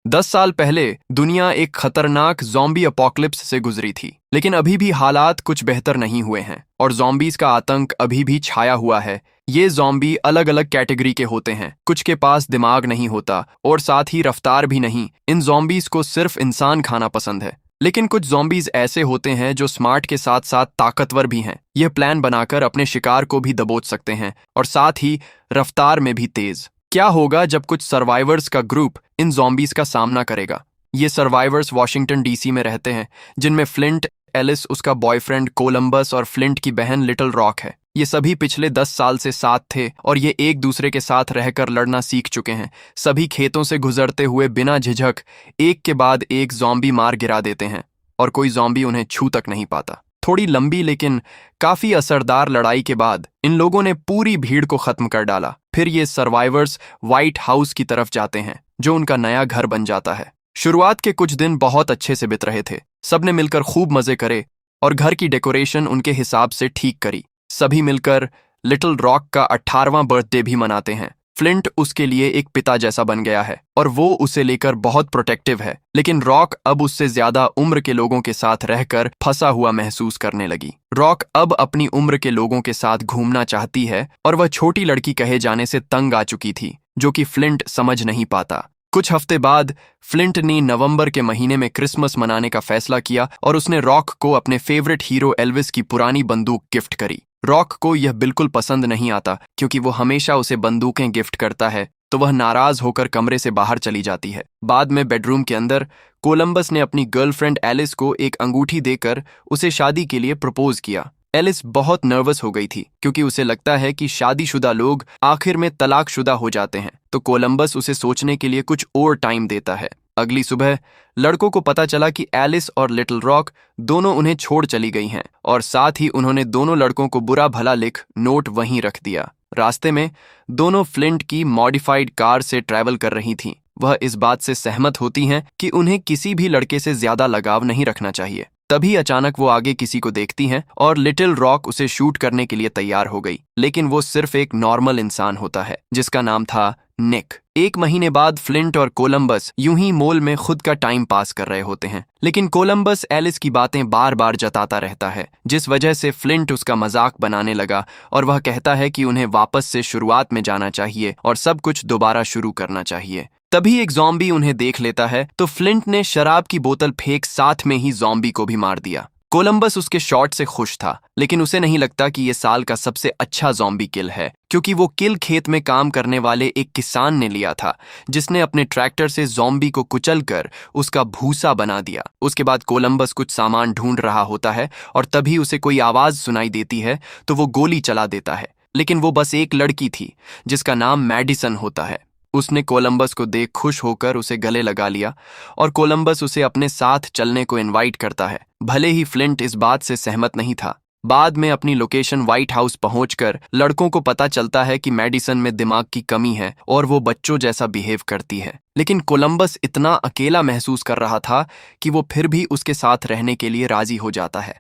10 साल पहले दुनिया एक खतरनाक ज़ॉम्बी अपोकलिप्स से गुजरी थी, लेकिन अभी भी हालात कुछ बेहतर नहीं हुए हैं और ज़ॉम्बीज का आतंक अभी भी छाया हुआ है। ये ज़ॉम्बी अलग अलग कैटेगरी के होते हैं। कुछ के पास दिमाग नहीं होता और साथ ही रफ्तार भी नहीं। इन ज़ॉम्बीज को सिर्फ इंसान खाना पसंद है। लेकिन कुछ ज़ॉम्बीज ऐसे होते हैं जो स्मार्ट के साथ साथ ताकतवर भी हैं। यह प्लान बनाकर अपने शिकार को भी दबोच सकते हैं और साथ ही रफ्तार में भी तेज। क्या होगा जब कुछ सर्वाइवर्स का ग्रुप इन ज़ॉम्बीज का सामना करेगा? ये सर्वाइवर्स वॉशिंगटन डीसी में रहते हैं, जिनमें फ्लिंट, एलिस, उसका बॉयफ्रेंड कोलंबस और फ्लिंट की बहन लिटिल रॉक है। ये सभी पिछले 10 साल से साथ थे और ये एक दूसरे के साथ रहकर लड़ना सीख चुके हैं। सभी खेतों से गुजरते हुए बिना झिझक एक के बाद एक ज़ॉम्बी मार गिरा देते हैं और कोई ज़ॉम्बी उन्हें छू तक नहीं पाता। थोड़ी लंबी लेकिन काफी असरदार लड़ाई के बाद इन लोगों ने पूरी भीड़ को खत्म कर डाला। फिर ये सर्वाइवर्स व्हाइट हाउस की तरफ जाते हैं, जो उनका नया घर बन जाता है। शुरुआत के कुछ दिन बहुत अच्छे से बीत रहे थे। सबने मिलकर खूब मजे करे और घर की डेकोरेशन उनके हिसाब से ठीक करी। सभी मिलकर लिटिल रॉक का 18वां बर्थडे भी मनाते हैं। फ्लिंट उसके लिए एक पिता जैसा बन गया है और वो उसे लेकर बहुत प्रोटेक्टिव है, लेकिन रॉक अब उससे ज्यादा उम्र के लोगों के साथ रहकर फंसा हुआ महसूस करने लगी। रॉक अब अपनी उम्र के लोगों के साथ घूमना चाहती है और वह छोटी लड़की कहे जाने से तंग आ चुकी थी, जो कि फ्लिंट समझ नहीं पाता। कुछ हफ्ते बाद फ्लिंट ने नवंबर के महीने में क्रिसमस मनाने का फैसला किया और उसने रॉक को अपने फेवरेट हीरो एल्विस की पुरानी बंदूक गिफ्ट करी। रॉक को यह बिल्कुल पसंद नहीं आता, क्योंकि वो हमेशा उसे बंदूकें गिफ्ट करता है, तो वह नाराज होकर कमरे से बाहर चली जाती है। बाद में बेडरूम के अंदर कोलंबस ने अपनी गर्लफ्रेंड एलिस को एक अंगूठी देकर उसे शादी के लिए प्रपोज किया। एलिस बहुत नर्वस हो गई थी, क्योंकि उसे लगता है कि शादीशुदा लोग आखिर में तलाकशुदा हो जाते हैं, तो कोलंबस उसे सोचने के लिए कुछ और टाइम देता है। अगली सुबह लड़कों को पता चला कि एलिस और लिटिल रॉक दोनों उन्हें छोड़ चली गई हैं और साथ ही उन्होंने दोनों लड़कों को बुरा भला लिख नोट वहीं रख दिया। रास्ते में दोनों फ्लिंट की मॉडिफाइड कार से ट्रैवल कर रही थीं। वह इस बात से सहमत होती हैं कि उन्हें किसी भी लड़के से ज्यादा लगाव नहीं रखना चाहिए। तभी अचानक वो आगे किसी को देखती हैं और लिटिल रॉक उसे शूट करने के लिए तैयार हो गई, लेकिन वो सिर्फ एक नॉर्मल इंसान होता है जिसका नाम था निक। 1 महीने बाद फ्लिंट और कोलंबस यूं ही मॉल में खुद का टाइम पास कर रहे होते हैं, लेकिन कोलंबस एलिस की बातें बार बार जताता रहता है, जिस वजह से फ्लिंट उसका मजाक बनाने लगा और वह कहता है कि उन्हें वापस से शुरुआत में जाना चाहिए और सब कुछ दोबारा शुरू करना चाहिए। तभी एक ज़ॉम्बी उन्हें देख लेता है, तो फ्लिंट ने शराब की बोतल फेंक साथ में ही ज़ॉम्बी को भी मार दिया। कोलंबस उसके शॉट से खुश था, लेकिन उसे नहीं लगता कि यह साल का सबसे अच्छा ज़ॉम्बी किल है, क्योंकि वो किल खेत में काम करने वाले एक किसान ने लिया था, जिसने अपने ट्रैक्टर से ज़ॉम्बी को कुचलकर उसका भूसा बना दिया। उसके बाद कोलंबस कुछ सामान ढूंढ रहा होता है और तभी उसे कोई आवाज़ सुनाई देती है, तो वो गोली चला देता है, लेकिन वो बस एक लड़की थी जिसका नाम मैडिसन होता है। उसने कोलंबस को देख खुश होकर उसे गले लगा लिया और कोलंबस उसे अपने साथ चलने को इनवाइट करता है। भले ही फ्लिंट इस बात से सहमत नहीं था। बाद में अपनी लोकेशन व्हाइट हाउस पहुंचकर लड़कों को पता चलता है कि मैडिसन में दिमाग की कमी है और वो बच्चों जैसा बिहेव करती है, लेकिन कोलंबस इतना अकेला महसूस कर रहा था कि वो फिर भी उसके साथ रहने के लिए राजी हो जाता है।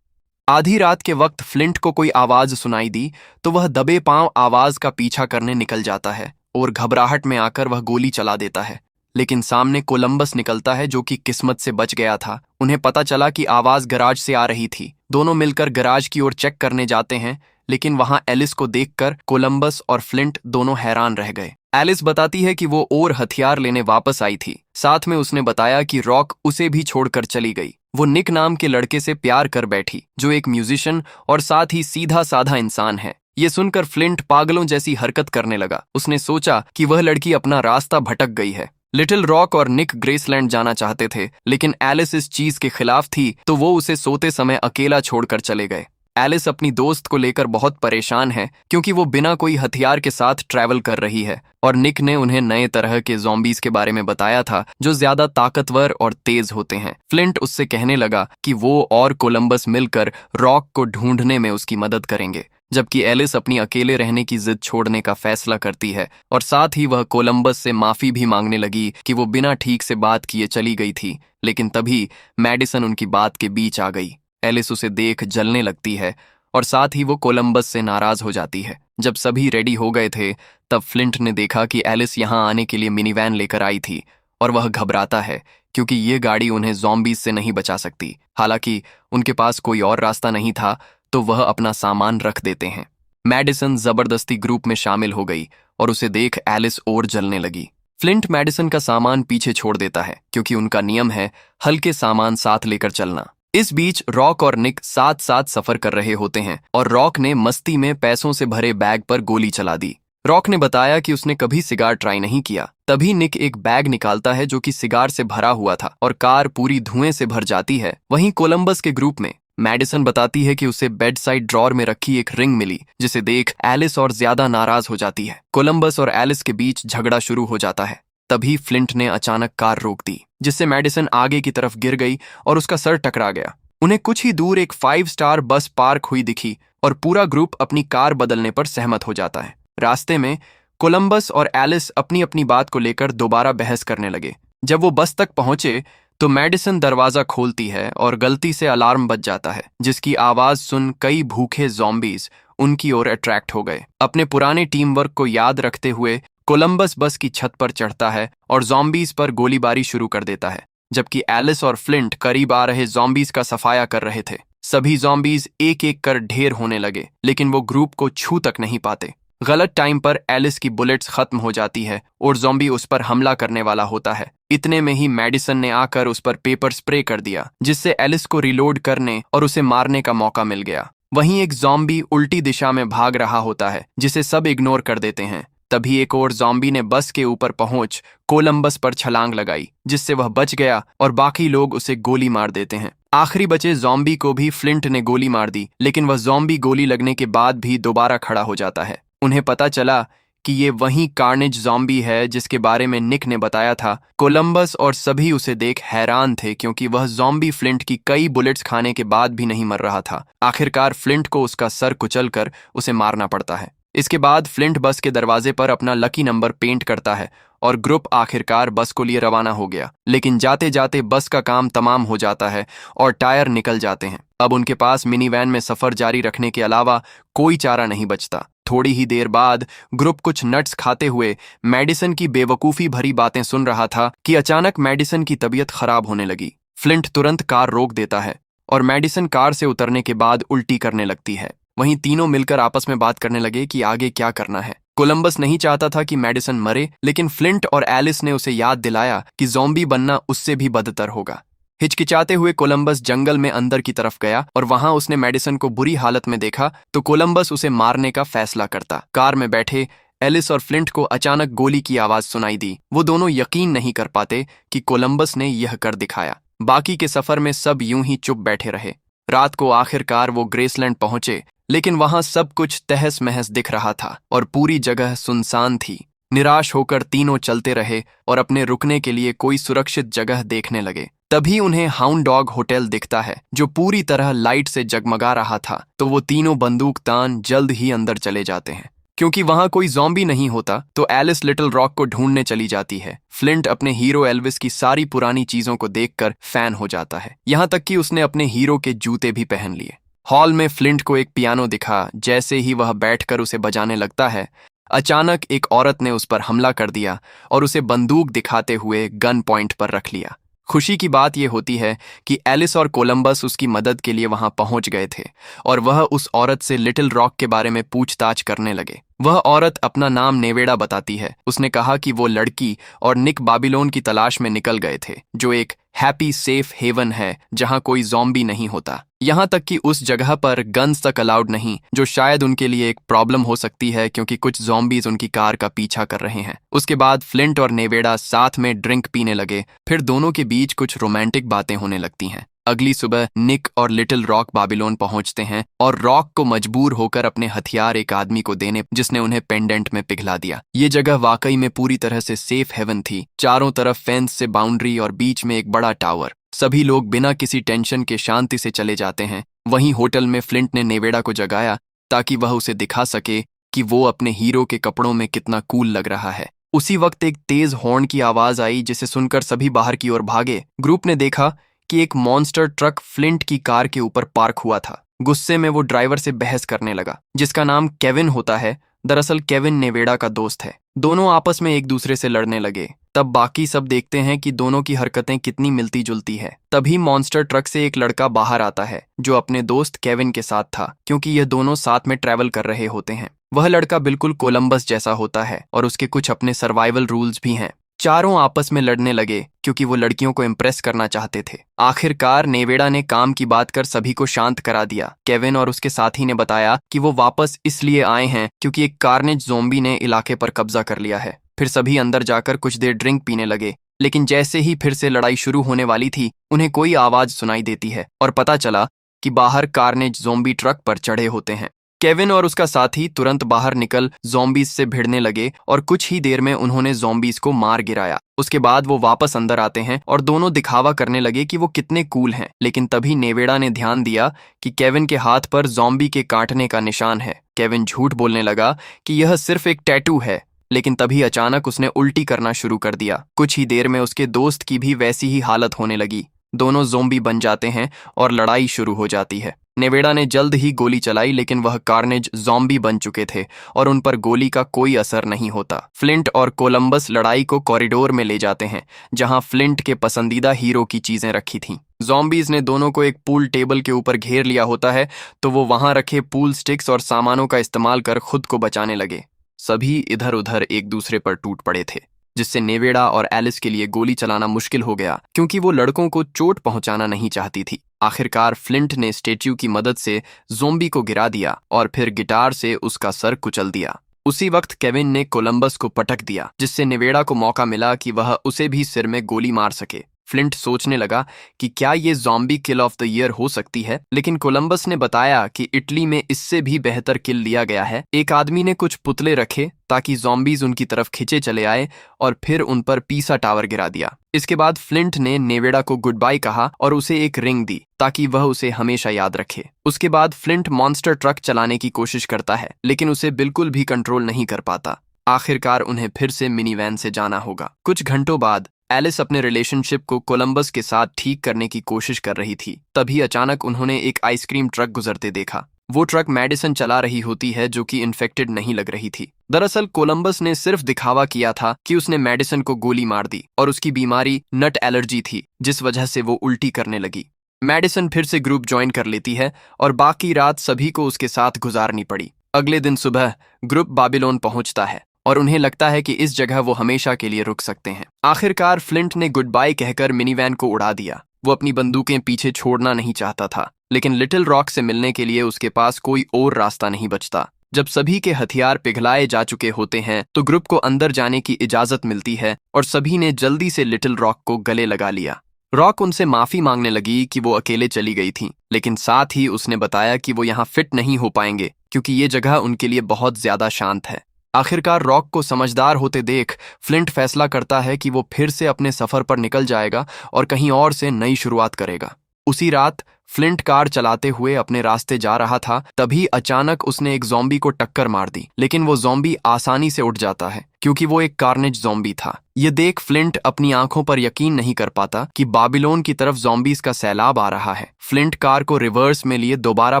आधी रात के वक्त फ्लिंट को कोई आवाज सुनाई दी, तो वह दबे पांव आवाज का पीछा करने निकल जाता है और घबराहट में आकर वह गोली चला देता है, लेकिन सामने कोलंबस निकलता है, जो कि किस्मत से बच गया था। उन्हें पता चला कि आवाज गराज से आ रही थी। दोनों मिलकर गराज की ओर चेक करने जाते हैं, लेकिन वहां एलिस को देखकर कोलंबस और फ्लिंट दोनों हैरान रह गए। एलिस बताती है कि वो और हथियार लेने वापस आई थी। साथ में उसने बताया कि रॉक उसे भी छोड़कर चली गई। वो निक नाम के लड़के से प्यार कर बैठी, जो एक म्यूजिशियन और साथ ही सीधा साधा इंसान है। ये सुनकर फ्लिंट पागलों जैसी हरकत करने लगा। उसने सोचा कि वह लड़की अपना रास्ता भटक गई है। लिटिल रॉक और निक ग्रेसलैंड जाना चाहते थे, लेकिन एलिस इस चीज के खिलाफ थी, तो वो उसे सोते समय अकेला छोड़कर चले गए। एलिस अपनी दोस्त को लेकर बहुत परेशान है, क्योंकि वो बिना कोई हथियार के साथ ट्रैवल कर रही है और निक ने उन्हें नए तरह के ज़ॉम्बीज के बारे में बताया था, जो ज्यादा ताकतवर और तेज होते हैं। फ्लिंट उससे कहने लगा कि वो और कोलंबस मिलकर रॉक को ढूंढने में उसकी मदद करेंगे, जबकि एलिस अपनी अकेले रहने की जिद छोड़ने का फैसला करती है और साथ ही वह कोलंबस से माफी भी मांगने लगी कि वो बिना ठीक से बात किए चली गई थी। लेकिन तभी मैडिसन उनकी बात के बीच आ गई। एलिस उसे देख जलने लगती है और साथ ही वो कोलंबस से नाराज हो जाती है। जब सभी रेडी हो गए थे, तब फ्लिंट ने देखा कि एलिस यहाँ आने के लिए मिनीवैन लेकर आई थी और वह घबराता है क्योंकि ये गाड़ी उन्हें ज़ॉम्बीज से नहीं बचा सकती। हालांकि उनके पास कोई और रास्ता नहीं था, तो वह अपना सामान रख देते हैं। मैडिसन जबरदस्ती ग्रुप में शामिल हो गई और उसे देख एलिस और जलने लगी। फ्लिंट मैडिसन का सामान पीछे छोड़ देता है क्योंकि उनका नियम है हल्के सामान साथ लेकर चलना। इस बीच रॉक और निक साथ साथ सफर कर रहे होते हैं और रॉक ने मस्ती में पैसों से भरे बैग पर गोली चला दी। रॉक ने बताया कि उसने कभी सिगार ट्राई नहीं किया। तभी निक एक बैग निकालता है जो कि सिगार से भरा हुआ था और कार पूरी धुएं से भर जाती है। वहीं कोलंबस के ग्रुप में मैडिसन बताती है कि उसे बेड साइड ड्रॉर में रखी एक रिंग मिली, जिसे देख एलिस और ज्यादा नाराज हो जाती है। कोलंबस और एलिस के बीच झगड़ा शुरू हो जाता है। तभी फ्लिंट ने अचानक कार रोक दी, जिससे मैडिसन आगे की तरफ गिर गई और उसका सर टकरा गया। उन्हें कुछ ही दूर एक 5 स्टार बस पार्क हुई दिखी और पूरा ग्रुप अपनी कार बदलने पर सहमत हो जाता है। रास्ते में कोलंबस और एलिस अपनी अपनी बात को लेकर दोबारा बहस करने लगे। जब वो बस तक पहुंचे तो मैडिसन दरवाजा खोलती है और गलती से अलार्म बज जाता है, जिसकी आवाज सुन कई भूखे ज़ॉम्बीज उनकी ओर अट्रैक्ट हो गए। अपने पुराने टीम वर्क को याद रखते हुए कोलंबस बस की छत पर चढ़ता है और ज़ॉम्बीज पर गोलीबारी शुरू कर देता है, जबकि एलिस और फ्लिंट करीब आ रहे ज़ॉम्बीज का सफाया कर रहे थे। सभी ज़ॉम्बीज एक एक कर ढेर होने लगे, लेकिन वो ग्रुप को छू तक नहीं पाते। गलत टाइम पर एलिस की बुलेट्स खत्म हो जाती है और ज़ॉम्बी उस पर हमला करने वाला होता है। इतने में ही मैडिसन ने आकर उस पर पेपर स्प्रे कर दिया, जिससे एलिस को रिलोड करने और उसे मारने का मौका मिल गया। वहीं एक ज़ॉम्बी उल्टी दिशा में भाग रहा होता है, जिसे सब इग्नोर कर देते हैं। तभी एक और ज़ॉम्बी ने बस के ऊपर पहुंच कोलंबस पर छलांग लगाई, जिससे वह बच गया और बाकी लोग उसे गोली मार देते हैं। आखिरी बचे ज़ॉम्बी को भी फ्लिंट ने गोली मार दी, लेकिन वह ज़ॉम्बी गोली लगने के बाद भी दोबारा खड़ा हो जाता है। उन्हें पता चला कि ये वही कार्नेज ज़ॉम्बी है जिसके बारे में निक ने बताया था। कोलंबस और सभी उसे देख हैरान थे क्योंकि वह ज़ॉम्बी फ्लिंट की कई बुलेट्स खाने के बाद भी नहीं मर रहा था। आखिरकार फ्लिंट को उसका सर कुचलकर उसे मारना पड़ता है। इसके बाद फ्लिंट बस के दरवाजे पर अपना लकी नंबर पेंट करता है और ग्रुप आखिरकार बस को लिए रवाना हो गया। लेकिन जाते जाते बस का काम तमाम हो जाता है और टायर निकल जाते हैं। अब उनके पास मिनी वैन में सफर जारी रखने के अलावा कोई चारा नहीं बचता। थोड़ी ही देर बाद ग्रुप कुछ नट्स खाते हुए मैडिसन की बेवकूफ़ी भरी बातें सुन रहा था कि अचानक मैडिसन की तबीयत खराब होने लगी। फ्लिंट तुरंत कार रोक देता है और मैडिसन कार से उतरने के बाद उल्टी करने लगती है। वहीं तीनों मिलकर आपस में बात करने लगे कि आगे क्या करना है। कोलंबस नहीं चाहता था कि मैडिसन मरे, लेकिन फ्लिंट और एलिस ने उसे याद दिलाया कि ज़ॉम्बी बनना उससे भी बदतर होगा। हिचकिचाते हुए कोलंबस जंगल में अंदर की तरफ गया और वहां उसने मैडिसन को बुरी हालत में देखा तो कोलंबस उसे मारने का फैसला करता। कार में बैठे एलिस और फ्लिंट को अचानक गोली की आवाज सुनाई दी। वो दोनों यकीन नहीं कर पाते कि कोलंबस ने यह कर दिखाया। बाकी के सफर में सब यूं ही चुप बैठे रहे। रात को आखिरकार वो ग्रेसलैंड पहुंचे, लेकिन वहां सब कुछ तहस महस दिख रहा था और पूरी जगह सुनसान थी। निराश होकर तीनों चलते रहे और अपने रुकने के लिए कोई सुरक्षित जगह देखने लगे। तभी उन्हें हाउंड डॉग होटल दिखता है, जो पूरी तरह लाइट से जगमगा रहा था। तो वो तीनों बंदूकतान जल्द ही अंदर चले जाते हैं। क्योंकि वहां कोई ज़ॉम्बी नहीं होता तो एलिस लिटिल रॉक को ढूंढने चली जाती है। फ्लिंट अपने हीरो एल्विस की सारी पुरानी चीजों को देखकर फैन हो जाता है, यहाँ तक कि उसने अपने हीरो के जूते भी पहन लिए। हॉल में फ्लिंट को एक पियानो दिखा। जैसे ही वह बैठकर उसे बजाने लगता है, अचानक एक औरत ने उस पर हमला कर दिया और उसे बंदूक दिखाते हुए गन पॉइंट पर रख लिया। खुशी की बात यह होती है कि एलिस और कोलंबस उसकी मदद के लिए वहां पहुंच गए थे और वह उस औरत से लिटिल रॉक के बारे में पूछताछ करने लगे। वह औरत अपना नाम नेवेडा बताती है। उसने कहा कि वो लड़की और निक बाबिलोन की तलाश में निकल गए थे, जो एक हैप्पी सेफ हेवन है जहां कोई ज़ॉम्बी नहीं होता। यहाँ तक कि उस जगह पर गन्स तक अलाउड नहीं, जो शायद उनके लिए एक प्रॉब्लम हो सकती है क्योंकि कुछ ज़ॉम्बीज उनकी कार का पीछा कर रहे हैं। उसके बाद फ्लिंट और नेवेडा साथ में ड्रिंक पीने लगे। फिर दोनों के बीच कुछ रोमांटिक बातें होने लगती हैं। अगली सुबह निक और लिटिल रॉक बाबिलोन पहुंचते हैं और रॉक को मजबूर होकर अपने हथियार एक आदमी को देने, जिसने उन्हें पेंडेंट में पिघला दिया। ये जगह वाकई में पूरी तरह से सेफ हेवन थी। चारों तरफ फेंस से बाउंड्री और बीच में एक बड़ा टावर। सभी लोग बिना किसी टेंशन के शांति से चले जाते हैं। वहीं होटल में फ्लिंट ने नेवेडा को जगाया ताकि वह उसे दिखा सके कि वो अपने हीरो के कपड़ों में कितना कूल लग रहा है। उसी वक्त एक तेज हॉर्न की आवाज आई, जिसे सुनकर सभी बाहर की ओर भागे। ग्रुप ने देखा कि एक मॉन्स्टर ट्रक फ्लिंट की कार के ऊपर पार्क हुआ था। गुस्से में वो ड्राइवर से बहस करने लगा, जिसका नाम केविन होता है। दरअसल केविन नेवेडा का दोस्त है। दोनों आपस में एक दूसरे से लड़ने लगे। तब बाकी सब देखते हैं कि दोनों की हरकतें कितनी मिलती जुलती है। तभी मॉन्स्टर ट्रक से एक लड़का बाहर आता है जो अपने दोस्त केविन के साथ था, क्योंकि ये दोनों साथ में ट्रैवल कर रहे होते हैं। वह लड़का बिल्कुल कोलंबस जैसा होता है और उसके कुछ अपने सर्वाइवल रूल्स भी हैं। चारों आपस में लड़ने लगे क्योंकि वो लड़कियों को इम्प्रेस करना चाहते थे। आखिरकार नेवेडा ने काम की बात कर सभी को शांत करा दिया। केविन और उसके साथी ने बताया कि वो वापस इसलिए आए हैं क्योंकि एक कार्नेज ज़ोंबी ने इलाके पर कब्जा कर लिया है। फिर सभी अंदर जाकर कुछ देर ड्रिंक पीने लगे, लेकिन जैसे ही फिर से लड़ाई शुरू होने वाली थी, उन्हें कोई आवाज सुनाई देती है और पता चला कि बाहर कार्नेज ज़ोंबी ट्रक पर चढ़े होते हैं। केविन और उसका साथी तुरंत बाहर निकल ज़ॉम्बीज से भिड़ने लगे और कुछ ही देर में उन्होंने ज़ॉम्बीज को मार गिराया। उसके बाद वो वापस अंदर आते हैं और दोनों दिखावा करने लगे कि वो कितने कूल हैं। लेकिन तभी नेवेडा ने ध्यान दिया कि केविन के हाथ पर ज़ॉम्बी के काटने का निशान है। केविन झूठ बोलने लगा कि यह सिर्फ एक टैटू है, लेकिन तभी अचानक उसने उल्टी करना शुरू कर दिया। कुछ ही देर में उसके दोस्त की भी वैसी ही हालत होने लगी। दोनों ज़ोंबी बन जाते हैं और लड़ाई शुरू हो जाती है। नेवेडा ने जल्द ही गोली चलाई, लेकिन वह कार्नेज ज़ॉम्बी बन चुके थे और उन पर गोली का कोई असर नहीं होता। फ्लिंट और कोलंबस लड़ाई को कॉरिडोर में ले जाते हैं, जहां फ्लिंट के पसंदीदा हीरो की चीजें रखी थीं। ज़ॉम्बीज ने दोनों को एक पूल टेबल के ऊपर घेर लिया होता है, तो वो वहां रखे पूल स्टिक्स और सामानों का इस्तेमाल कर खुद को बचाने लगे। सभी इधर उधर एक दूसरे पर टूट पड़े थे, जिससे नेवेडा और एलिस के लिए गोली चलाना मुश्किल हो गया, क्योंकि वो लड़कों को चोट पहुंचाना नहीं चाहती थी। आखिरकार फ्लिंट ने स्टेच्यू की मदद से ज़ोंबी को गिरा दिया और फिर गिटार से उसका सर कुचल दिया। उसी वक्त केविन ने कोलंबस को पटक दिया, जिससे नेवेडा को मौका मिला कि वह उसे भी सिर में गोली मार सके। फ्लिंट सोचने लगा कि क्या ये zombie kill of the year हो सकती है, लेकिन कोलंबस ने बताया कि इटली में इससे भी बेहतर किल दिया गया है। एक आदमी ने कुछ पुतले रखे ताकि ज़ॉम्बीज उनकी तरफ खिंचे चले आए और फिर उन पर पीसा टावर गिरा दिया। इसके बाद फ्लिंट ने नेवेडा को गुड बाय कहा और उसे एक रिंग दी ताकि वह उसे हमेशा याद रखे। उसके बाद फ्लिंट मॉन्स्टर ट्रक चलाने की कोशिश करता है, लेकिन उसे बिल्कुल भी कंट्रोल नहीं कर पाता। आखिरकार उन्हें फिर से मिनी वैन से जाना होगा। कुछ घंटों बाद एलिस अपने रिलेशनशिप को कोलंबस के साथ ठीक करने की कोशिश कर रही थी। तभी अचानक उन्होंने एक आइसक्रीम ट्रक गुजरते देखा। वो ट्रक मेडिसन चला रही होती है, जो कि इन्फेक्टेड नहीं लग रही थी। दरअसल कोलंबस ने सिर्फ दिखावा किया था कि उसने मेडिसन को गोली मार दी और उसकी बीमारी नट एलर्जी थी, जिस वजह से वो उल्टी करने लगी। मेडिसन फिर से ग्रुप ज्वाइन कर लेती है और बाकी रात सभी को उसके साथ गुजारनी पड़ी। अगले दिन सुबह ग्रुप बाबिलोन पहुंचता है और उन्हें लगता है कि इस जगह वो हमेशा के लिए रुक सकते हैं। आखिरकार फ्लिंट ने गुड बाय कहकर मिनीवैन को उड़ा दिया। वो अपनी बंदूकें पीछे छोड़ना नहीं चाहता था, लेकिन लिटिल रॉक से मिलने के लिए उसके पास कोई और रास्ता नहीं बचता। जब सभी के हथियार पिघलाए जा चुके होते हैं तो ग्रुप को अंदर जाने की इजाजत मिलती है और सभी ने जल्दी से लिटिल रॉक को गले लगा लिया। रॉक उनसे माफी मांगने लगी कि वो अकेले चली गई थी, लेकिन साथ ही उसने बताया कि वो यहाँ फिट नहीं हो पाएंगे क्योंकि ये जगह उनके लिए बहुत ज्यादा शांत है। आखिरकार रॉक को समझदार होते देख फ्लिंट फैसला करता है कि वो फिर से अपने सफर पर निकल जाएगा और कहीं और से नई शुरुआत करेगा। उसी रात फ्लिंट कार चलाते हुए अपने रास्ते जा रहा था, तभी अचानक उसने एक ज़ॉम्बी को टक्कर मार दी, लेकिन वो ज़ॉम्बी आसानी से उठ जाता है क्योंकि वो एक कार्नेज ज़ॉम्बी था। ये देख फ्लिंट अपनी आंखों पर यकीन नहीं कर पाता कि बाबिलोन की तरफ ज़ॉम्बीज का सैलाब आ रहा है। फ्लिंट कार को रिवर्स में लिए दोबारा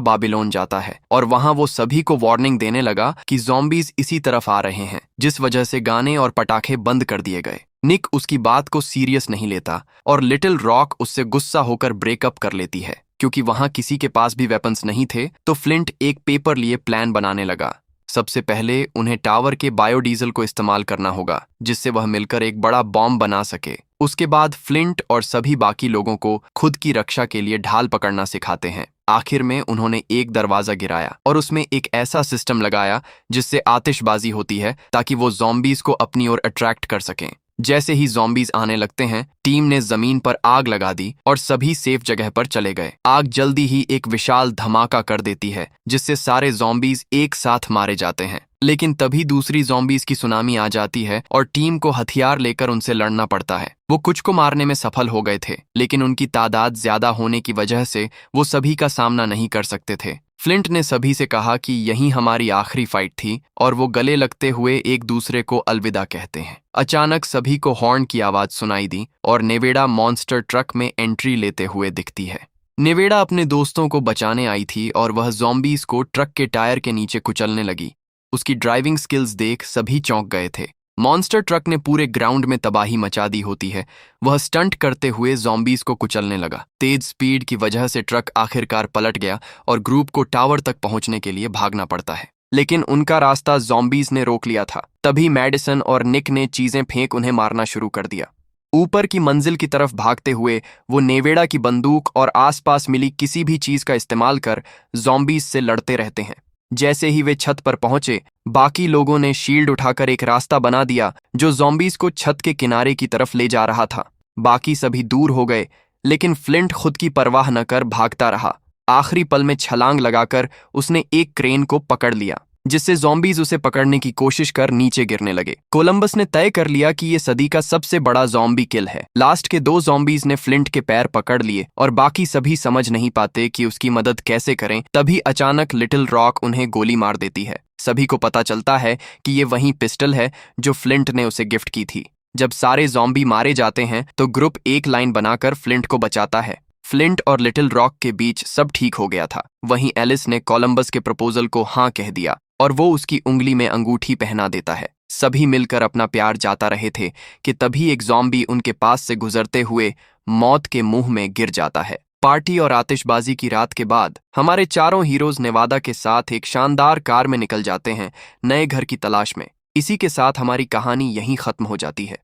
बाबिलोन जाता है और वहां वो सभी को वार्निंग देने लगा कि ज़ॉम्बीज इसी तरफ आ रहे हैं, जिस वजह से गाने और पटाखे बंद कर दिए गए। निक उसकी बात को सीरियस नहीं लेता और लिटिल रॉक उससे गुस्सा होकर ब्रेकअप कर लेती है। क्योंकि वहां किसी के पास भी वेपन्स नहीं थे, तो फ्लिंट एक पेपर लिए प्लान बनाने लगा। सबसे पहले उन्हें टावर के बायोडीजल को इस्तेमाल करना होगा, जिससे वह मिलकर एक बड़ा बॉम्ब बना सके। उसके बाद फ्लिंट और सभी बाकी लोगों को खुद की रक्षा के लिए ढाल पकड़ना सिखाते हैं। आखिर में उन्होंने एक दरवाजा गिराया और उसमें एक ऐसा सिस्टम लगाया जिससे आतिशबाजी होती है ताकि वो ज़ॉम्बीज को अपनी ओर अट्रैक्ट कर सकें। जैसे ही ज़ॉम्बीज आने लगते हैं, टीम ने जमीन पर आग लगा दी और सभी सेफ जगह पर चले गए। आग जल्दी ही एक विशाल धमाका कर देती है, जिससे सारे ज़ॉम्बीज एक साथ मारे जाते हैं। लेकिन तभी दूसरी ज़ॉम्बीज की सुनामी आ जाती है और टीम को हथियार लेकर उनसे लड़ना पड़ता है। वो कुछ को मारने में सफल हो गए थे, लेकिन उनकी तादाद ज्यादा होने की वजह से वो सभी का सामना नहीं कर सकते थे। फ्लिंट ने सभी से कहा कि यही हमारी आखिरी फाइट थी और वो गले लगते हुए एक दूसरे को अलविदा कहते हैं। अचानक सभी को हॉर्न की आवाज सुनाई दी और नेवेडा मॉन्स्टर ट्रक में एंट्री लेते हुए दिखती है। नेवेडा अपने दोस्तों को बचाने आई थी और वह ज़ॉम्बीज को ट्रक के टायर के नीचे कुचलने लगी। उसकी ड्राइविंग स्किल्स देख सभी चौंक गए थे। मॉन्स्टर ट्रक ने पूरे ग्राउंड में तबाही मचा दी होती है। वह स्टंट करते हुए ज़ॉम्बीज को कुचलने लगा। तेज स्पीड की वजह से ट्रक आखिरकार पलट गया और ग्रुप को टावर तक पहुंचने के लिए भागना पड़ता है, लेकिन उनका रास्ता ज़ॉम्बीज ने रोक लिया था। तभी मैडिसन और निक ने चीजें फेंक उन्हें मारना शुरू कर दिया। ऊपर की मंजिल की तरफ भागते हुए वो नेवेड़ा की बंदूक और आसपास मिली किसी भी चीज का इस्तेमाल कर ज़ॉम्बीज से लड़ते रहते हैं। जैसे ही वे छत पर पहुंचे, बाकी लोगों ने शील्ड उठाकर एक रास्ता बना दिया जो ज़ॉम्बीज को छत के किनारे की तरफ ले जा रहा था। बाकी सभी दूर हो गए, लेकिन फ्लिंट खुद की परवाह न कर भागता रहा। आखिरी पल में छलांग लगाकर उसने एक क्रेन को पकड़ लिया, जिससे ज़ॉम्बीज उसे पकड़ने की कोशिश कर नीचे गिरने लगे। कोलंबस ने तय कर लिया कि ये सदी का सबसे बड़ा ज़ॉम्बी किल है। लास्ट के 2 ज़ॉम्बीज ने फ्लिंट के पैर पकड़ लिए और बाकी सभी समझ नहीं पाते कि उसकी मदद कैसे करें। तभी अचानक लिटिल रॉक उन्हें गोली मार देती है। सभी को पता चलता है कि ये वही पिस्टल है जो फ्लिंट ने उसे गिफ्ट की थी। जब सारे ज़ॉम्बी मारे जाते हैं तो ग्रुप एक लाइन बनाकर फ्लिंट को बचाता है। फ्लिंट और लिटिल रॉक के बीच सब ठीक हो गया था। वहीं एलिस ने कोलंबस के प्रपोजल को हाँ कह दिया और वो उसकी उंगली में अंगूठी पहना देता है। सभी मिलकर अपना प्यार जाता रहे थे कि तभी एक ज़ॉम्बी उनके पास से गुजरते हुए मौत के मुंह में गिर जाता है। पार्टी और आतिशबाजी की रात के बाद हमारे चारों हीरोज नेवादा के साथ एक शानदार कार में निकल जाते हैं, नए घर की तलाश में। इसी के साथ हमारी कहानी यहीं खत्म हो जाती है।